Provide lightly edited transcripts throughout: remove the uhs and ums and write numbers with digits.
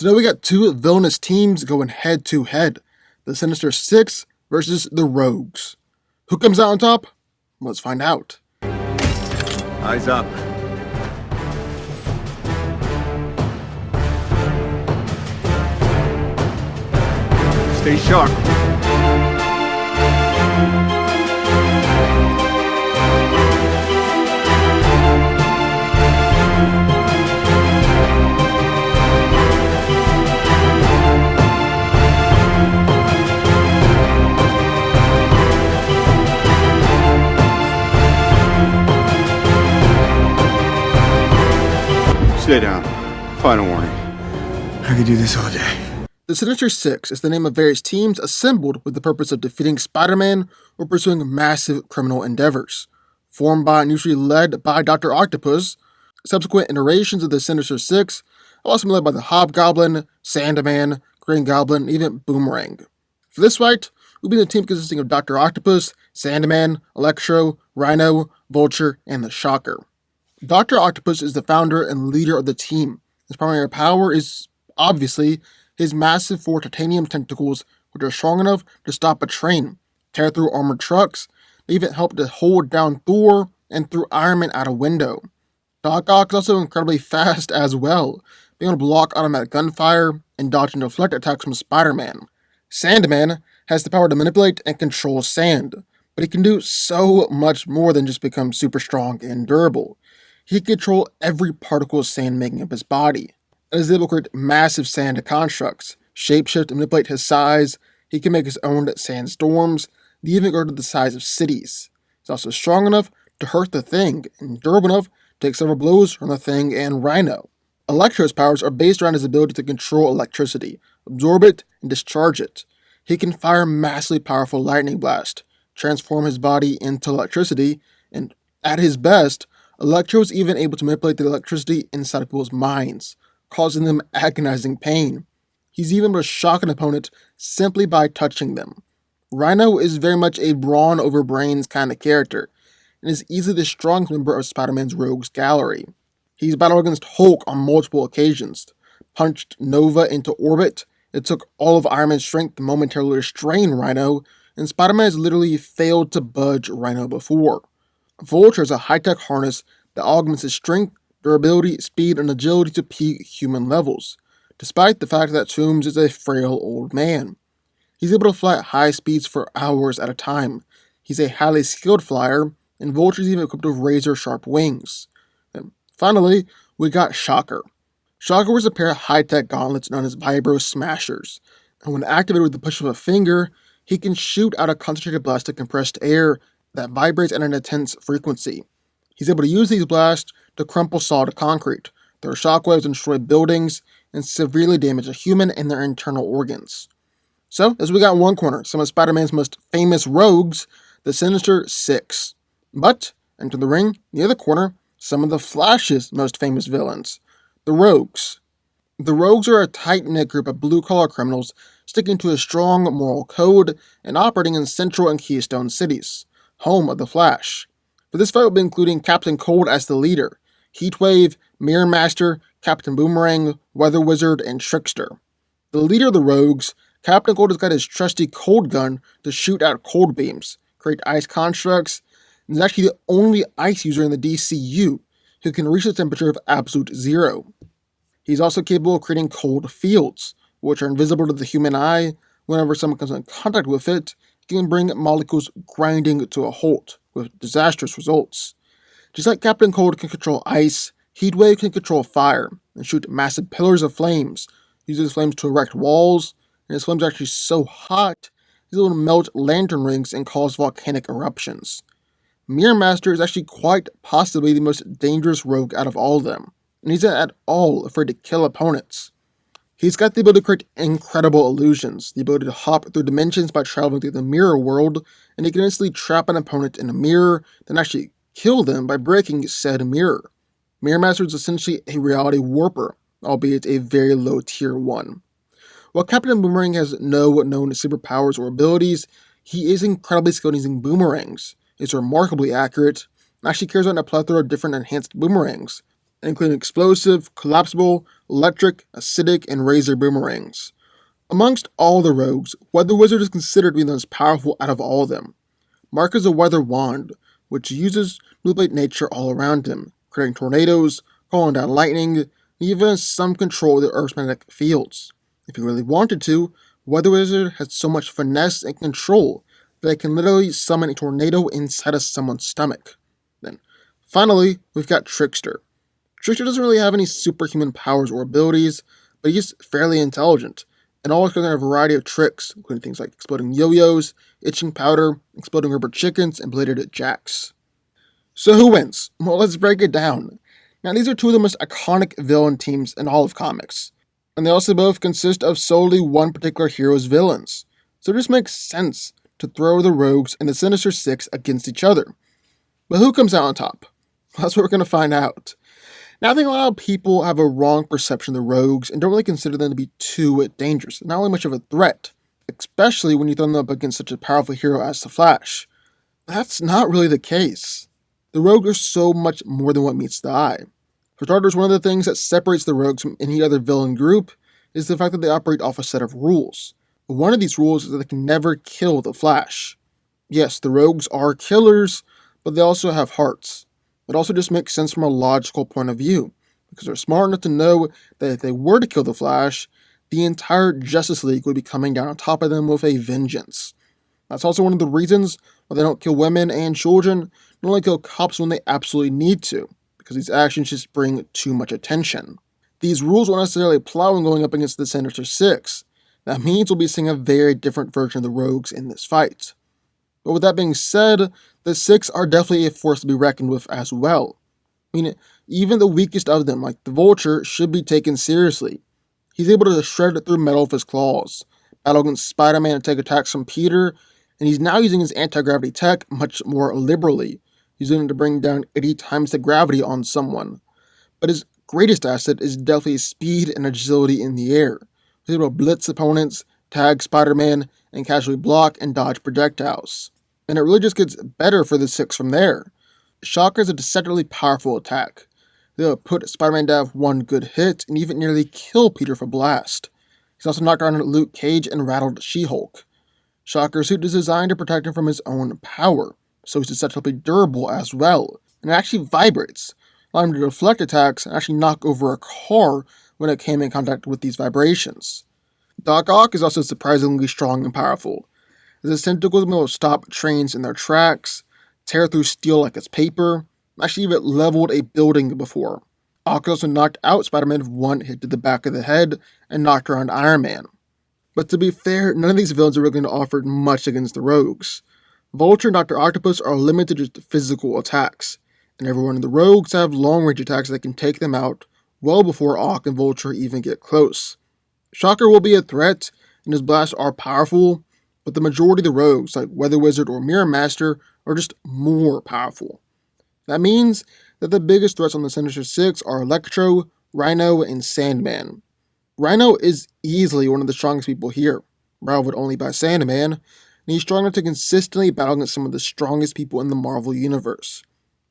Today we got two villainous teams going head to head. The Sinister Six versus the Rogues. Who comes out on top? Let's find out. Eyes up. Stay sharp. Stay down. Final warning. I could do this all day. The Sinister Six is the name of various teams assembled with the purpose of defeating Spider-Man or pursuing massive criminal endeavors. Formed by and usually led by Dr. Octopus, subsequent iterations of the Sinister Six have also been led by the Hobgoblin, Sandman, Green Goblin, and even Boomerang. For this fight, we'll be the team consisting of Dr. Octopus, Sandman, Electro, Rhino, Vulture, and the Shocker. Dr. Octopus is the founder and leader of the team. His primary power is, obviously, his massive 4 titanium tentacles, which are strong enough to stop a train, tear through armored trucks, and even help to hold down Thor and throw Iron Man out a window. Doc Ock is also incredibly fast as well, being able to block automatic gunfire and dodge and deflect attacks from Spider-Man. Sandman has the power to manipulate and control sand, but he can do so much more than just become super strong and durable. He can control every particle of sand making up his body, and is able to create massive sand constructs, shapeshift and manipulate his size. He can make his own sandstorms, and even go to the size of cities. He's also strong enough to hurt the Thing, and durable enough to take several blows from the Thing and Rhino. Electro's powers are based around his ability to control electricity, absorb it, and discharge it. He can fire massively powerful lightning blast, transform his body into electricity, and at his best, Electro is even able to manipulate the electricity inside of people's minds, causing them agonizing pain. He's even able to shock an opponent simply by touching them. Rhino is very much a brawn over brains kind of character, and is easily the strongest member of Spider-Man's Rogues Gallery. He's battled against Hulk on multiple occasions, punched Nova into orbit. It took all of Iron Man's strength to momentarily restrain Rhino, and Spider-Man has literally failed to budge Rhino before. Vulture is a high-tech harness that augments his strength, durability, speed, and agility to peak human levels, despite the fact that Toomes is a frail old man. He's able to fly at high speeds for hours at a time. He's a highly skilled flyer, and Vulture is even equipped with razor-sharp wings. And finally, we got Shocker. Shocker wears a pair of high-tech gauntlets known as Vibro Smashers, and when activated with the push of a finger, he can shoot out a concentrated blast of compressed air that vibrates at an intense frequency. He's able to use these blasts to crumple solid concrete, throw shockwaves and destroy buildings, and severely damage a human and their internal organs. So, as we got in one corner, some of Spider-Man's most famous rogues, the Sinister Six. But, into the ring, in the other corner, some of the Flash's most famous villains, the Rogues. The Rogues are a tight-knit group of blue-collar criminals sticking to a strong moral code and operating in Central and Keystone cities, home of the Flash. For this fight, we'll be including Captain Cold as the leader, Heatwave, Mirror Master, Captain Boomerang, Weather Wizard, and Trickster. The leader of the Rogues, Captain Cold has got his trusty cold gun to shoot out cold beams, create ice constructs, and is actually the only ice user in the DCU who can reach the temperature of absolute zero. He's also capable of creating cold fields, which are invisible to the human eye. Whenever someone comes in contact with it can bring molecules grinding to a halt, with disastrous results. Just like Captain Cold can control ice, Heatwave can control fire, and shoot massive pillars of flames, uses flames to erect walls, and his flames are actually so hot, he's able to melt lantern rings and cause volcanic eruptions. Mirror Master is actually quite possibly the most dangerous rogue out of all of them, and he's not at all afraid to kill opponents. He's got the ability to create incredible illusions, the ability to hop through dimensions by traveling through the mirror world, and he can instantly trap an opponent in a mirror, then actually kill them by breaking said mirror. Mirror Master is essentially a reality warper, albeit a very low tier 1. While Captain Boomerang has no known superpowers or abilities, he is incredibly skilled using boomerangs, is remarkably accurate, and actually carries on a plethora of different enhanced boomerangs, including explosive, collapsible, electric, acidic, and razor boomerangs. Amongst all the rogues, Weather Wizard is considered to be the most powerful out of all of them. Mark is a weather wand, which uses to manipulate nature all around him, creating tornadoes, calling down lightning, and even has some control of the Earth's magnetic fields. If he really wanted to, Weather Wizard has so much finesse and control that it can literally summon a tornado inside of someone's stomach. Then, finally, we've got Trickster. Trickster doesn't really have any superhuman powers or abilities, but he's fairly intelligent, and always can learn a variety of tricks, including things like exploding yo-yos, itching powder, exploding rubber chickens, and bladed jacks. So who wins? Well, let's break it down. Now, these are two of the most iconic villain teams in all of comics, and they also both consist of solely one particular hero's villains. So it just makes sense to throw the Rogues and the Sinister Six against each other. But who comes out on top? That's what we're going to find out. Now, I think a lot of people have a wrong perception of the Rogues and don't really consider them to be too dangerous, not only much of a threat, especially when you throw them up against such a powerful hero as the Flash. That's not really the case. The Rogues are so much more than what meets the eye. For starters, one of the things that separates the Rogues from any other villain group is the fact that they operate off a set of rules. One of these rules is that they can never kill the Flash. Yes, the Rogues are killers, but they also have hearts. It also just makes sense from a logical point of view, because they're smart enough to know that if they were to kill the Flash, the entire Justice League would be coming down on top of them with a vengeance. That's also one of the reasons why they don't kill women and children, and only kill cops when they absolutely need to, because these actions just bring too much attention. These rules won't necessarily apply when going up against the Sinister Six. That means we'll be seeing a very different version of the Rogues in this fight. But with that being said, the Six are definitely a force to be reckoned with as well. I mean, even the weakest of them, like the Vulture, should be taken seriously. He's able to shred through metal with his claws, battle against Spider-Man and take attacks from Peter, and he's now using his anti-gravity tech much more liberally. He's using it to bring down 80 times the gravity on someone. But his greatest asset is definitely his speed and agility in the air. He's able to blitz opponents, tag Spider-Man, and casually block and dodge projectiles. And it really just gets better for the Six from there. Shocker is a deceptively powerful attack. They'll put Spider-Man down with one good hit and even nearly kill Peter for blast. He's also knocked around Luke Cage and rattled She-Hulk. Shocker's suit is designed to protect him from his own power, so he's deceptively durable as well, and it actually vibrates, allowing him to deflect attacks and actually knock over a car when it came in contact with these vibrations. Doc Ock is also surprisingly strong and powerful, as his tentacles will stop trains in their tracks, tear through steel like it's paper, actually even leveled a building before. Ock also knocked out Spider-Man with one hit to the back of the head and knocked around Iron Man. But to be fair, none of these villains are really going to offer much against the Rogues. Vulture and Dr. Octopus are limited to just physical attacks, and every one of the Rogues have long-range attacks that can take them out well before Ock and Vulture even get close. Shocker will be a threat, and his blasts are powerful, but the majority of the Rogues, like Weather Wizard or Mirror Master, are just more powerful. That means that the biggest threats on the Sinister Six are Electro, Rhino, and Sandman. Rhino is easily one of the strongest people here, rivaled only by Sandman, and he's strong enough to consistently battle against some of the strongest people in the Marvel Universe.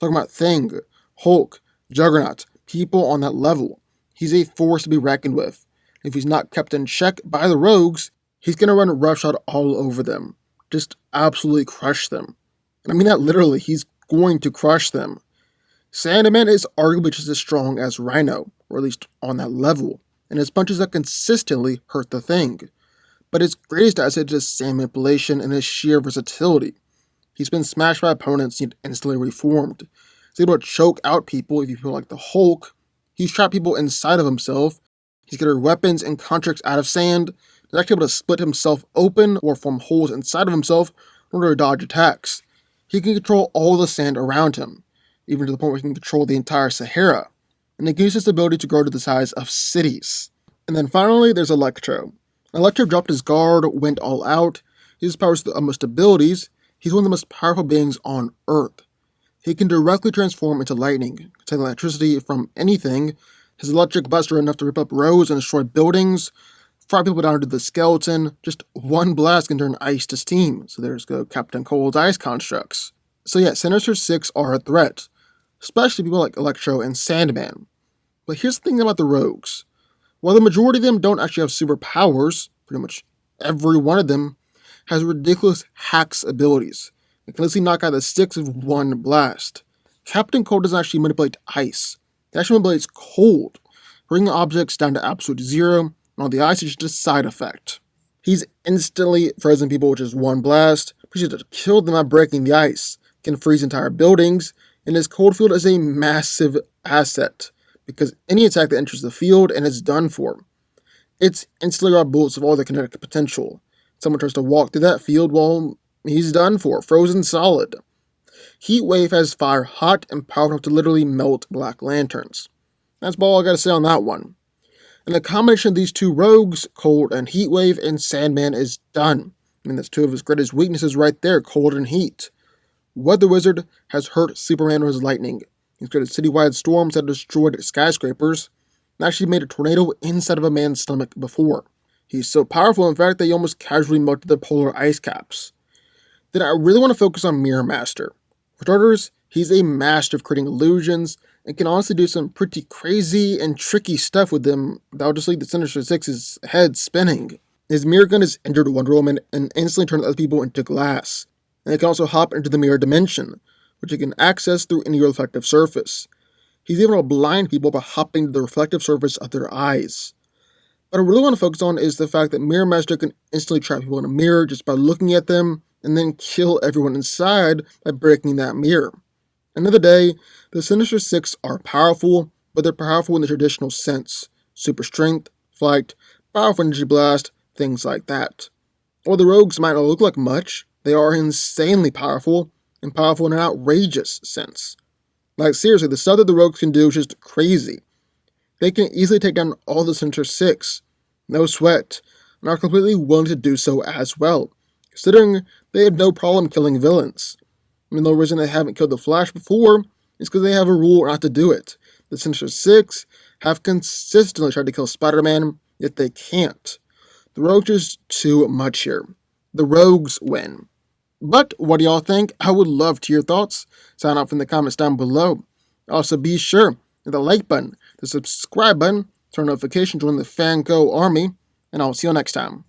Talking about Thing, Hulk, Juggernaut, people on that level. He's a force to be reckoned with. If he's not kept in check by the Rogues, he's going to run roughshod all over them. Just absolutely crush them. And I mean that literally, he's going to crush them. Sandman is arguably just as strong as Rhino, or at least on that level, and his punches have consistently hurt the Thing. But his greatest asset is his sand manipulation and his sheer versatility. He's been smashed by opponents and instantly reformed. He's able to choke out people if you feel like the Hulk. He's trapped people inside of himself. He's gathered weapons and contracts out of sand. He's actually able to split himself open or form holes inside of himself in order to dodge attacks. He can control all the sand around him, even to the point where he can control the entire Sahara. And he can use his ability to grow to the size of cities. And then finally, there's Electro. Electro dropped his guard, went all out. His powers the utmost abilities. He's one of the most powerful beings on Earth. He can directly transform into lightning, take electricity from anything. His electric busts are enough to rip up roads and destroy buildings, fry people down to the skeleton. Just one blast can turn ice to steam. So there's go Captain Cold's ice constructs. So yeah, Sinister Six are a threat, especially people like Electro and Sandman. But here's the thing about the rogues. While the majority of them don't actually have superpowers, pretty much every one of them has ridiculous hacks abilities. It can literally knock out the six with one blast. Captain Cold doesn't actually manipulate ice. He actually manipulates cold, bringing objects down to absolute zero, while the ice is just a side effect. He's instantly frozen people with just one blast, proceeds to kill them by breaking the ice, can freeze entire buildings, and his cold field is a massive asset, because any attack that enters the field and is done for. It's instantly got bullets of all the kinetic potential. Someone tries to walk through that field, well, he's done for, frozen solid. Heat Wave has fire hot and powerful enough to literally melt Black Lanterns. That's all I gotta say on that one. And the combination of these two rogues, Cold and Heat Wave, and Sandman is done. I mean, that's two of his greatest weaknesses right there, cold and heat. Weather Wizard has hurt Superman with his lightning. He's created citywide storms that have destroyed skyscrapers, and actually made a tornado inside of a man's stomach before. He's so powerful, in fact, that he almost casually melted the polar ice caps. Then I really want to focus on Mirror Master. For starters, he's a master of creating illusions, and can honestly do some pretty crazy and tricky stuff with them that would just leave the Sinister Six's head spinning. His mirror gun has injured Wonder Woman and instantly turned other people into glass. And it can also hop into the mirror dimension, which it can access through any reflective surface. He's able to blind people by hopping to the reflective surface of their eyes. What I really want to focus on is the fact that Mirror Master can instantly trap people in a mirror just by looking at them, and then kill everyone inside by breaking that mirror. Another day, the Sinister Six are powerful, but they're powerful in the traditional sense. Super strength, flight, powerful energy blast, things like that. While the rogues might not look like much, they are insanely powerful, and powerful in an outrageous sense. Like seriously, the stuff that the rogues can do is just crazy. They can easily take down all the Sinister Six, no sweat, and are completely willing to do so as well, considering they have no problem killing villains. I mean, the reason they haven't killed the Flash before is because they have a rule not to do it. The Sinister Six have consistently tried to kill Spider-Man, yet they can't. The rogues are just too much here. The rogues win. But what do y'all think? I would love to hear your thoughts. Sign up in the comments down below. Also, be sure to hit the like button, the subscribe button, turn notifications, join the Fango army, and I'll see you next time.